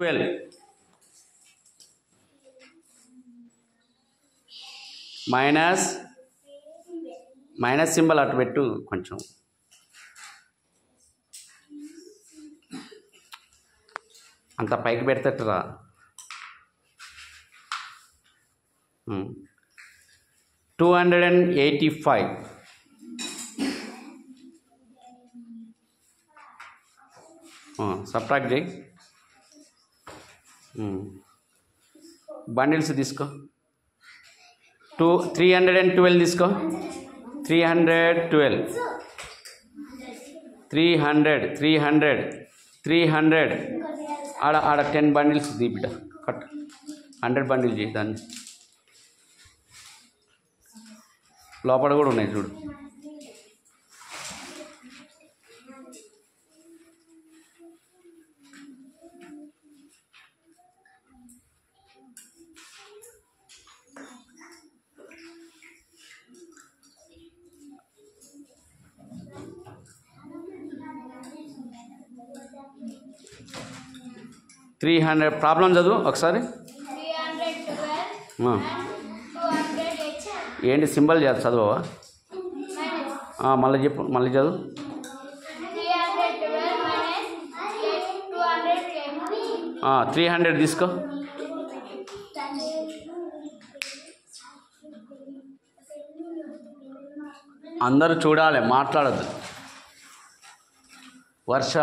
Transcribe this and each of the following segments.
12 minus symbol అటు పెట్టు కొంచెం. అంత పైకి పెడతట్టురా. 285 సబ్ట్రాక్ట్ చేయి. బండిల్స్ తీసుకో. 312 తీసుకో. 300 ఆడ 10 బండిల్స్ దీ బిడ్డ. కట్ 100 బండిల్ చేయి. దాన్ని లోపల కూడా ఉన్నాయి చూడు. ప్రాబ్లం చదువు ఒకసారి. ఏంటి సింబల్ చదవవా? మళ్ళీ చెప్పు, మళ్ళీ చదువు. 300 తీసుకో. అందరూ చూడాలి, మాట్లాడద్దు. వర్ష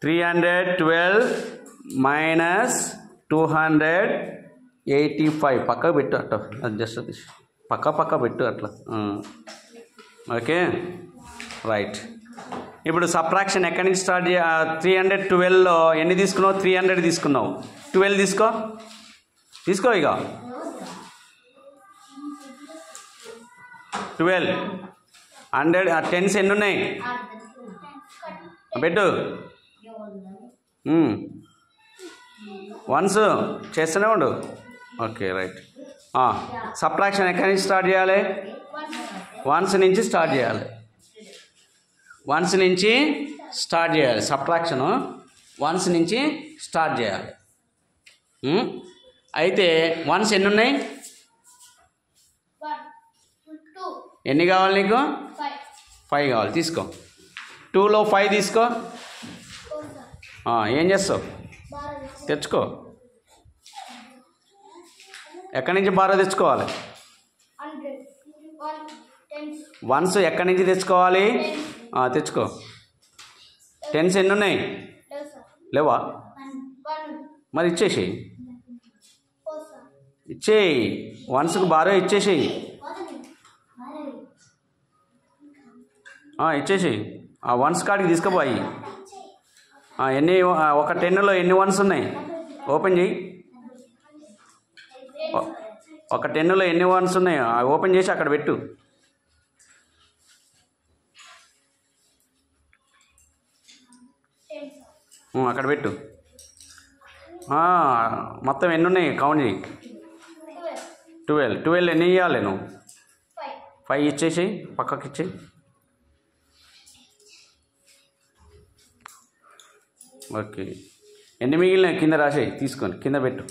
312 మైనస్ 285 పక్కకు పెట్టు. అట్ట అది జస్ట్ అది పక్క పెట్టు అట్లా. Okay right. ఇప్పుడు సబ్ట్రాక్షన్ ఎక్కడి నుంచి స్టార్ట్ 312లో ఎన్ని తీసుకున్నావు? 300 తీసుకున్నావు. 12 తీసుకో ఇక. 12 100 10s ఎన్ని ఉన్నాయి పెట్టు. వన్స్ చేస్తూనే ఉండు. Okay right. సబ్ట్రాక్షన్ ఎక్కడి నుంచి స్టార్ట్ చేయాలి? వన్స్ నుంచి స్టార్ట్ చేయాలి. సబ్ట్రాక్షను వన్స్ నుంచి స్టార్ట్ చేయాలి. అయితే వన్స్ ఎన్ని ఉన్నాయి? ఎన్ని కావాలి నీకు? 5 కావాలి. తీసుకో. 2లో 5 తీసుకో. ఏం చేస్తావు? తెచ్చుకో. ఎక్కడి నుంచి బారో తెచ్చుకోవాలి? వన్స్ ఎక్కడి నుంచి తెచ్చుకోవాలి? తెచ్చుకో. 10s ఎన్ని ఉన్నాయి? లేవా? మరి ఇచ్చేసేయి. వన్స్కి బారో ఇచ్చేసేయి. ఇచ్చేసేయి. ఆ వన్స్ కాడికి తీసుకుపోయి. ఎన్ని ఒక 10లో ఎన్ని వన్స్ ఉన్నాయి? ఓపెన్ చేయి. ఒక 10లో ఎన్ని వన్స్ ఉన్నాయి? ఓపెన్ చేసి అక్కడ పెట్టు. అక్కడ పెట్టు. మొత్తం ఎన్ని ఉన్నాయి కౌంట్ చేయి. 12 ఎన్ని ఇవ్వాలి నువ్వు? 5 ఇచ్చేసేయి. పక్కకి ఇచ్చేయి. ఓకే. ఎన్ని మిగిలిన కింద రాసేయి. తీసుకొని కింద పెట్టు.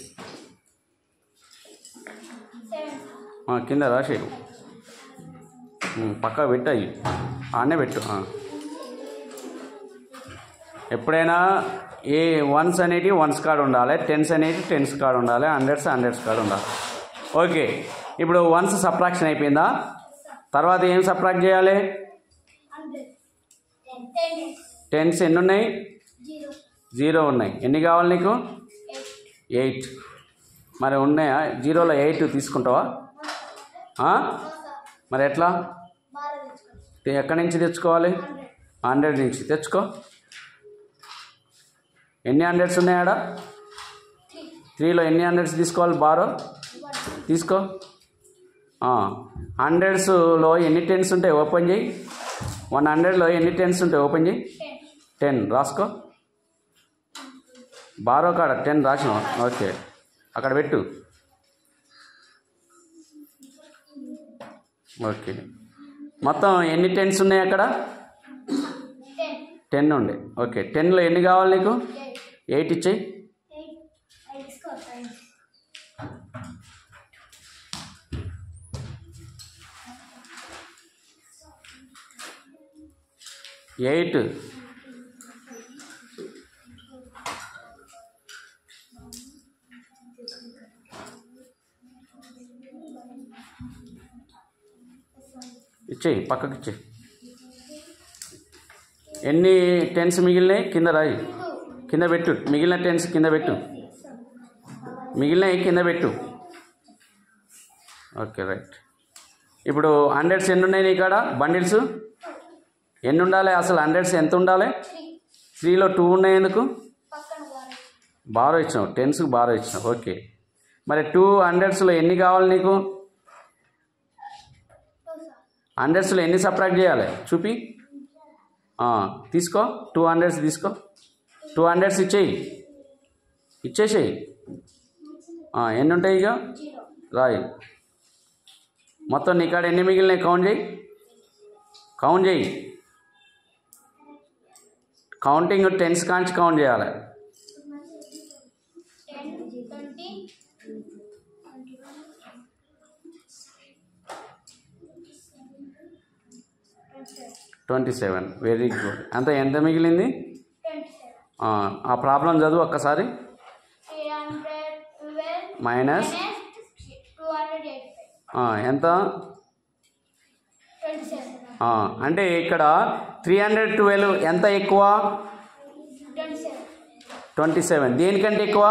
కింద రాసేయి. పక్క పెట్టు. అవి ఆడనే పెట్టు. ఎప్పుడైనా ఏ వన్స్ అనేవి వన్స్ కార్డ్ ఉండాలి, 10s అనేవి 10s కార్డ్ ఉండాలి, 100s కార్డ్ ఉండాలి. ఓకే. ఇప్పుడు వన్స్ సబ్ట్రాక్షన్ అయిపోయిందా? తర్వాత ఏం సబ్ట్రాక్ట్ చేయాలి? 10s ఎన్ని ఉన్నాయి? 0 ఉన్నాయి. ఎన్ని కావాలి నీకు? 8. మరి ఉన్నాయా? 0లో 8 తీసుకుంటావా? మరి ఎట్లా? ఎక్కడి నుంచి తెచ్చుకోవాలి? 100 నుంచి తెచ్చుకో. ఎన్ని 100s ఉన్నాయి ఆడ? 3లో ఎన్ని 100s తీసుకోవాలి? బారో తీసుకో. 100sలో ఎన్ని 10s ఉంటాయి? ఓపెన్ చేయి. 100లో ఎన్ని 10s ఉంటాయి? ఓపెన్ చేయి. 10 రాసుకో. బారో కాడ 10 రాసిన. ఓకే. అక్కడ పెట్టు. ఓకే. మొత్తం ఎన్ని 10s ఉన్నాయి అక్కడ? 10 ఉండే. ఓకే, 10లో ఎన్ని కావాలి నీకు? 8 ఇచ్చేయి. 8 ఇచ్చేయి, పక్కకి ఇచ్చేయి. ఎన్ని టెన్స్ మిగిలినాయి? కింద రాయి, కింద పెట్టు. మిగిలిన టెన్స్ కింద పెట్టు, మిగిలినవి కింద పెట్టు. Okay, right. ఇప్పుడు హండ్రెడ్స్ ఎన్ని ఉన్నాయి నీ కాడ? బండిల్స్ ఎన్ని ఉండాలి అసలు? హండ్రెడ్స్ ఎంత ఉండాలి? 3లో 2 ఉన్నాయి. ఎందుకు? బారో ఇచ్చినావు, టెన్స్కి బారో ఇచ్చినావు. ఓకే, మరి 200లో ఎన్ని కావాలి నీకు? 100లో ఎన్ని సబ్ట్రాక్ట్ చేయాలి చూపి. తీసుకో, 200 తీసుకో. 200 ఇచ్చేసేయి. ఎన్ని ఉంటాయి ఇక? రాయి. మొత్తం నీ కాడ ఎన్ని మిగిలినాయి కౌంట్ చేయి. కౌంటింగ్ టెన్స్ కాంచి కౌంట్ చేయాలి. 27. Very good. ఎంత మిగిలింది? ఆ ప్రాబ్లం చదువు ఒక్కసారి. మైనస్ ఎంత? అంటే ఇక్కడ 312 ఎంత ఎక్కువ? 27. దేనికంటే ఎక్కువ?